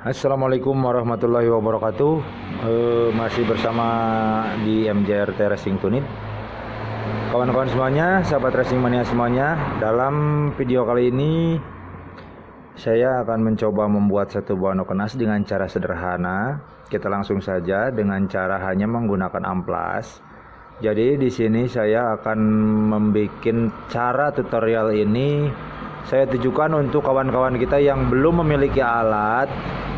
Assalamualaikum warahmatullahi wabarakatuh. Masih bersama di MJRT Racing Tunit. Kawan-kawan semuanya, sahabat racing mania semuanya, dalam video kali ini saya akan mencoba membuat satu buah nokenas dengan cara sederhana. Kita langsung saja dengan cara hanya menggunakan amplas. Jadi di sini saya akan membuat cara tutorial ini. Saya tujukan untuk kawan-kawan kita yang belum memiliki alat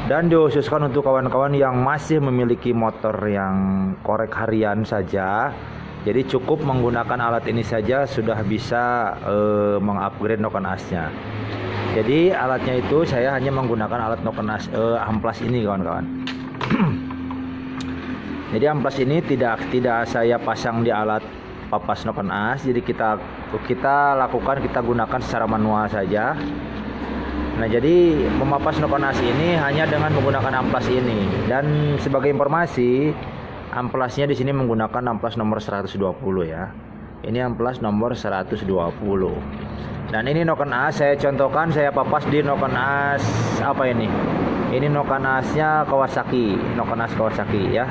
dan dikhususkan untuk kawan-kawan yang masih memiliki motor yang korek harian saja. Jadi cukup menggunakan alat ini saja sudah bisa mengupgrade nokenasnya. Jadi alatnya itu saya hanya menggunakan alat nokenas amplas ini kawan-kawan. Jadi amplas ini tidak saya pasang di alat papas nokenas. Jadi kita gunakan secara manual saja. Nah, jadi memapas nokenas ini hanya dengan menggunakan amplas ini. Dan sebagai informasi, amplasnya di sini menggunakan amplas nomor 120 ya. Ini amplas nomor 120. Dan ini nokenas saya contohkan, saya papas di nokenas apa ini? Ini nokenasnya Kawasaki, nokenas Kawasaki ya.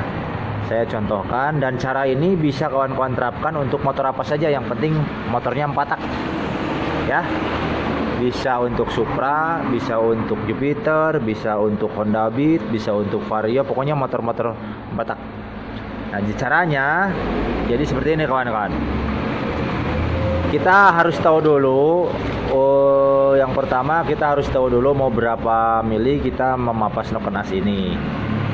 Saya contohkan, dan cara ini bisa kawan-kawan terapkan untuk motor apa saja, yang penting motornya 4 tak ya. Bisa untuk Supra, bisa untuk Jupiter, bisa untuk Honda Beat, bisa untuk Vario, pokoknya motor-motor 4 tak. Nah, caranya jadi seperti ini kawan-kawan. Kita harus tahu dulu, yang pertama kita harus tahu dulu mau berapa mili kita memapas nokenas ini.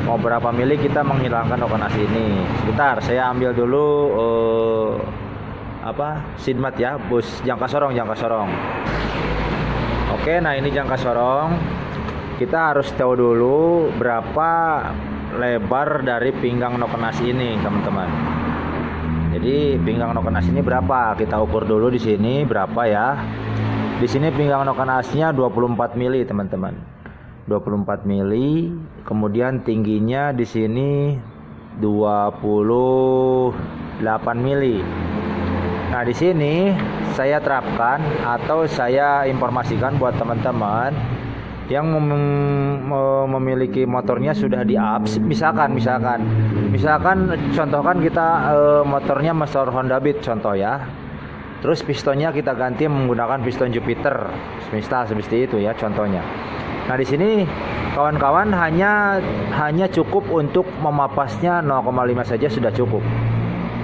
Mau berapa mili kita menghilangkan nokenas ini. Sebentar, saya ambil dulu sidmat ya, bus jangka sorong. Oke, nah ini jangka sorong. Kita harus tahu dulu berapa lebar dari pinggang nokenas ini, teman-teman. Jadi pinggang nokenas ini berapa? Kita ukur dulu di sini berapa ya. Di sini pinggang nokenasnya 24 mili, teman-teman. 24 mili. Kemudian tingginya di sini 28 mili. Nah, di sini saya terapkan atau saya informasikan buat teman-teman yang memiliki motornya sudah di-up. Misalkan contohkan kita motornya motor Honda Beat contoh ya. Terus pistonnya kita ganti menggunakan piston Jupiter. Seperti itu ya contohnya. Nah, di sini kawan-kawan hanya cukup untuk memapasnya 0,5 saja sudah cukup.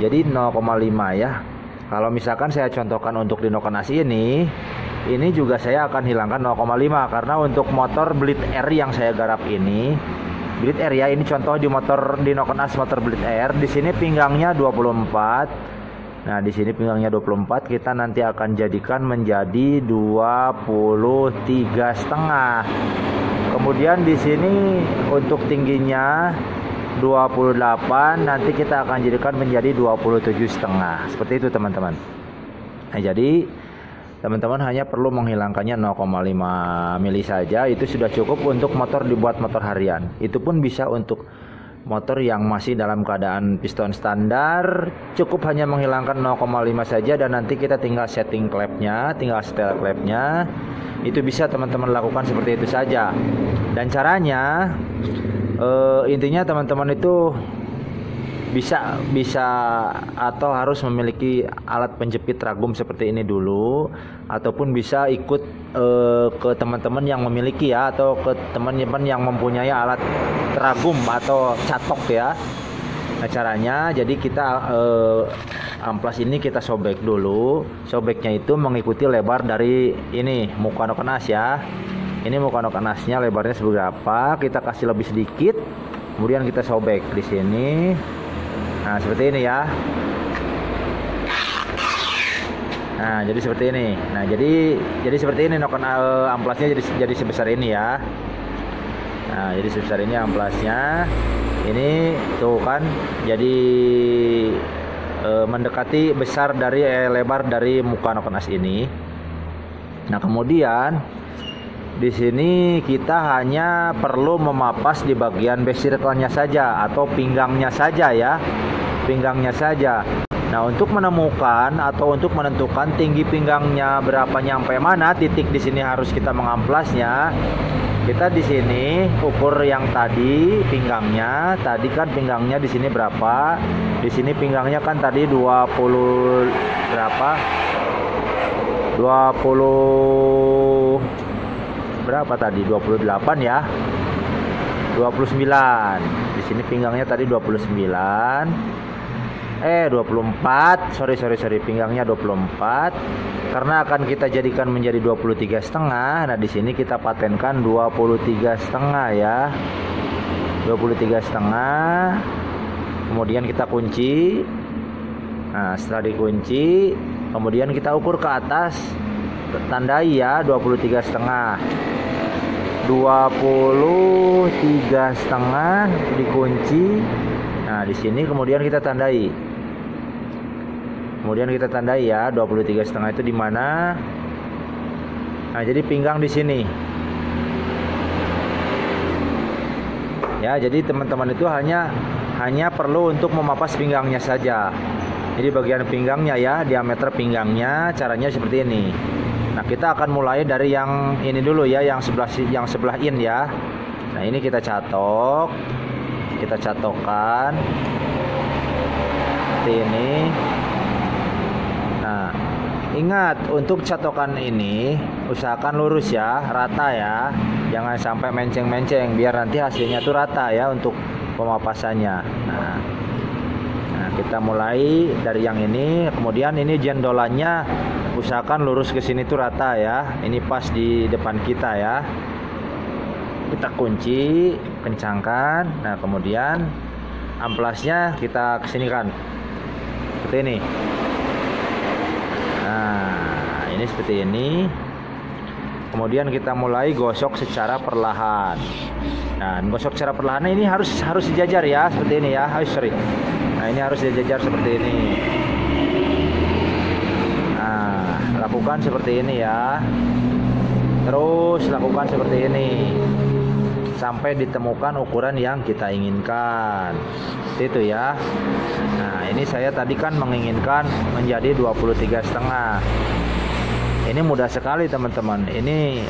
Jadi 0,5 ya. Kalau misalkan saya contohkan untuk di nokenas ini juga saya akan hilangkan 0,5 karena untuk motor Blade R yang saya garap ini, Blade R ya, ini contoh di nokenas motor Blade R. Di sini pinggangnya 24. Nah, di sini pinggangnya 24, kita nanti akan jadikan menjadi 23,5. Kemudian di sini untuk tingginya 28, nanti kita akan jadikan menjadi 27,5. Seperti itu, teman-teman. Nah, jadi teman-teman hanya perlu menghilangkannya 0,5 mili saja, itu sudah cukup untuk motor dibuat motor harian. Itu pun bisa untuk motor yang masih dalam keadaan piston standar, cukup hanya menghilangkan 0,5 saja, dan nanti kita tinggal setting klepnya, tinggal setel klepnya. Itu bisa teman-teman lakukan seperti itu saja. Dan caranya intinya teman-teman itu bisa atau harus memiliki alat penjepit ragum seperti ini dulu, ataupun bisa ikut ke teman-teman yang memiliki ya, atau ke teman-teman yang mempunyai alat ragum atau catok ya. Nah, caranya jadi kita amplas ini kita sobek dulu. Sobeknya itu mengikuti lebar dari ini muka nokenas ya. Ini muka nokenasnya lebarnya seberapa, kita kasih lebih sedikit, kemudian kita sobek di sini. Nah, seperti ini ya. Nah, jadi seperti ini. Nah, jadi seperti ini amplasnya jadi sebesar ini ya. Nah, jadi sebesar ini amplasnya. Ini tuh kan jadi mendekati besar dari lebar dari muka nokenas ini. Nah, kemudian di sini kita hanya perlu memapas di bagian base circle-nya saja atau pinggangnya saja ya. Pinggangnya saja. Nah, untuk menemukan atau untuk menentukan tinggi pinggangnya berapa nyampe mana titik di sini harus kita mengamplasnya. Kita di sini ukur yang tadi pinggangnya. Tadi kan pinggangnya di sini berapa? Di sini pinggangnya kan tadi 20 berapa? 20 berapa tadi? 28 ya. 29. Di sini pinggangnya tadi 24. Sorry, pinggangnya 24. Karena akan kita jadikan menjadi 23,5. Nah, di sini kita patenkan 23,5 ya. 23,5. Kemudian kita kunci. Nah, setelah dikunci, kemudian kita ukur ke atas. Tandai ya 23,5. 23,5 dikunci. Nah, di sini kemudian kita tandai. Ya 23,5 itu di mana? Nah, jadi pinggang di sini. Ya, jadi teman-teman itu hanya perlu untuk memapas pinggangnya saja. Jadi bagian pinggangnya ya, diameter pinggangnya caranya seperti ini. Nah, kita akan mulai dari yang ini dulu ya, yang sebelah in ya. Nah, ini kita catok. Kita catokkan seperti ini. Nah, ingat untuk catokan ini usahakan lurus ya, rata ya. Jangan sampai menceng-menceng, biar nanti hasilnya tuh rata ya untuk pemapasannya. Nah, kita mulai dari yang ini. Kemudian ini jendolannya usahakan lurus ke sini tuh rata ya. Ini pas di depan kita ya. Kita kunci, kencangkan. Nah, kemudian amplasnya kita kesinikan seperti ini. Nah, ini seperti ini. Kemudian kita mulai gosok secara perlahan. Nah, gosok secara perlahan ini harus sejajar ya, seperti ini ya. Nah, ini harus sejajar seperti ini. Nah, lakukan seperti ini ya. Terus lakukan seperti ini sampai ditemukan ukuran yang kita inginkan. Seperti itu ya. Nah, ini saya tadi kan menginginkan menjadi 23,5. Ini mudah sekali teman-teman. Ini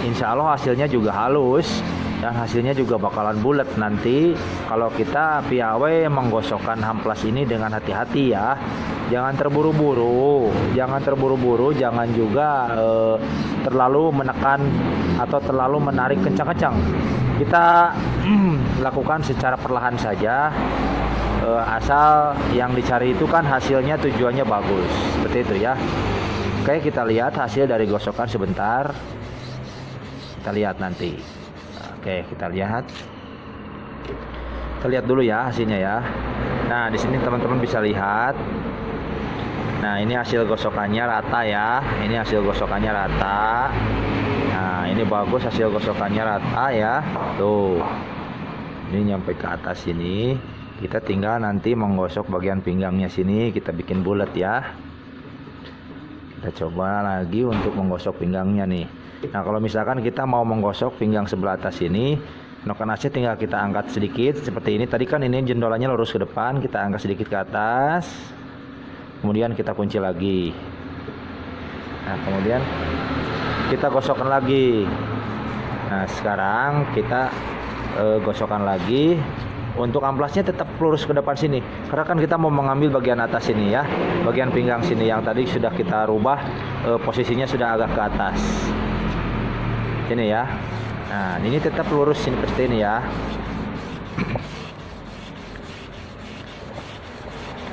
insya Allah hasilnya juga halus dan hasilnya juga bakalan bulat nanti kalau kita piawai menggosokkan hamplas ini dengan hati-hati ya. Jangan terburu-buru, jangan juga terlalu menekan atau terlalu menarik kencang-kencang. Kita lakukan secara perlahan saja, asal yang dicari itu kan hasilnya tujuannya bagus, seperti itu ya. Oke, kita lihat hasil dari gosokan sebentar. Kita lihat nanti. Oke, kita lihat dulu ya hasilnya ya. Nah, di sini teman-teman bisa lihat. Nah, ini hasil gosokannya rata ya. Ini hasil gosokannya rata. Nah, ini bagus hasil gosokannya rata ya. Tuh. Ini nyampe ke atas sini. Kita tinggal nanti menggosok bagian pinggangnya sini, kita bikin bulat ya. Kita coba lagi untuk menggosok pinggangnya nih. Nah, kalau misalkan kita mau menggosok pinggang sebelah atas ini, noken AC tinggal kita angkat sedikit seperti ini. Tadi kan ini jendolannya lurus ke depan, kita angkat sedikit ke atas. Kemudian kita kunci lagi. Nah, kemudian kita gosokkan lagi. Nah, sekarang kita gosokkan lagi. Untuk amplasnya tetap lurus ke depan sini, karena kan kita mau mengambil bagian atas sini ya, bagian pinggang sini yang tadi sudah kita rubah posisinya sudah agak ke atas ini ya. Nah, ini tetap lurus sini seperti ini ya.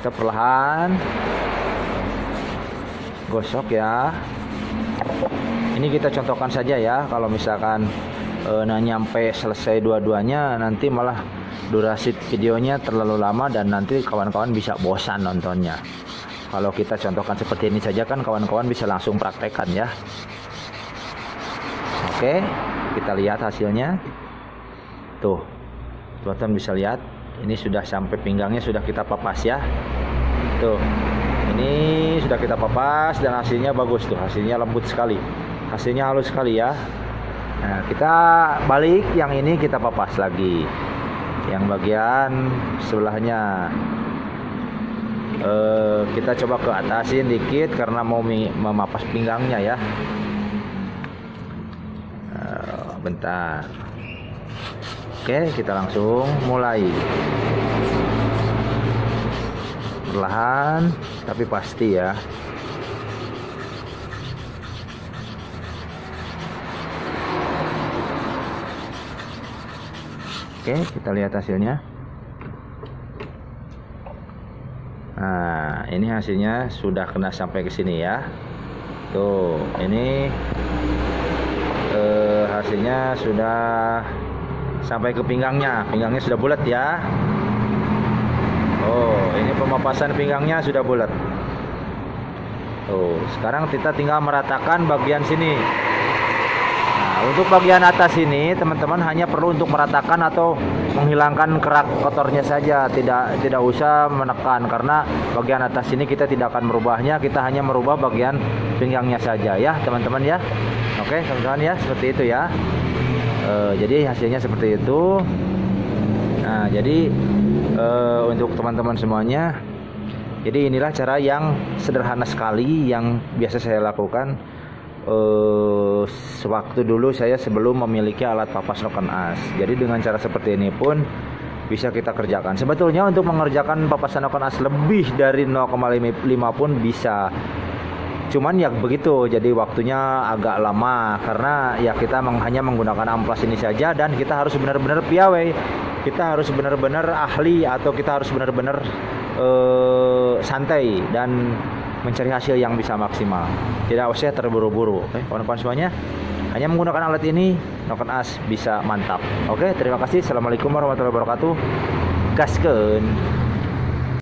Kita perlahan gosok ya. Ini kita contohkan saja ya, kalau misalkan nyampe selesai dua-duanya nanti malah durasi videonya terlalu lama dan nanti kawan-kawan bisa bosan nontonnya. Kalau kita contohkan seperti ini saja kan kawan-kawan bisa langsung praktekkan ya. Oke, kita lihat hasilnya. Tuh, teman-teman bisa lihat, ini sudah sampai pinggangnya sudah kita papas ya. Tuh, ini sudah kita papas dan hasilnya bagus tuh, hasilnya lembut sekali, hasilnya halus sekali ya. Nah, kita balik yang ini kita papas lagi. Yang bagian sebelahnya kita coba ke atasin dikit karena mau memapas pinggangnya ya. bentar. Oke, kita langsung mulai. Perlahan tapi pasti ya. Oke, kita lihat hasilnya. Nah, ini hasilnya sudah kena sampai ke sini ya. Tuh, ini hasilnya sudah sampai ke pinggangnya. Pinggangnya sudah bulat ya. Oh, ini pemapasan pinggangnya sudah bulat. Tuh, sekarang kita tinggal meratakan bagian sini. Untuk bagian atas ini teman-teman hanya perlu untuk meratakan atau menghilangkan kerak kotornya saja, tidak usah menekan, karena bagian atas ini kita tidak akan merubahnya, kita hanya merubah bagian pinggangnya saja ya teman-teman ya. Oke teman-teman ya, seperti itu ya. Jadi hasilnya seperti itu. Nah jadi untuk teman-teman semuanya, jadi inilah cara yang sederhana sekali yang biasa saya lakukan. Sewaktu dulu saya sebelum memiliki alat papas noken as. Jadi dengan cara seperti ini pun bisa kita kerjakan. Sebetulnya untuk mengerjakan papasan noken as lebih dari 0,5 pun bisa. Cuman ya begitu, jadi waktunya agak lama karena ya kita hanya menggunakan amplas ini saja, dan kita harus benar-benar piawai. Kita harus benar-benar ahli, atau kita harus benar-benar santai dan mencari hasil yang bisa maksimal. Tidak usah terburu-buru. Oke, kawan-kawan semuanya, hanya menggunakan alat ini noken as bisa mantap. Oke, terima kasih. Assalamualaikum warahmatullahi wabarakatuh. Gaskeun.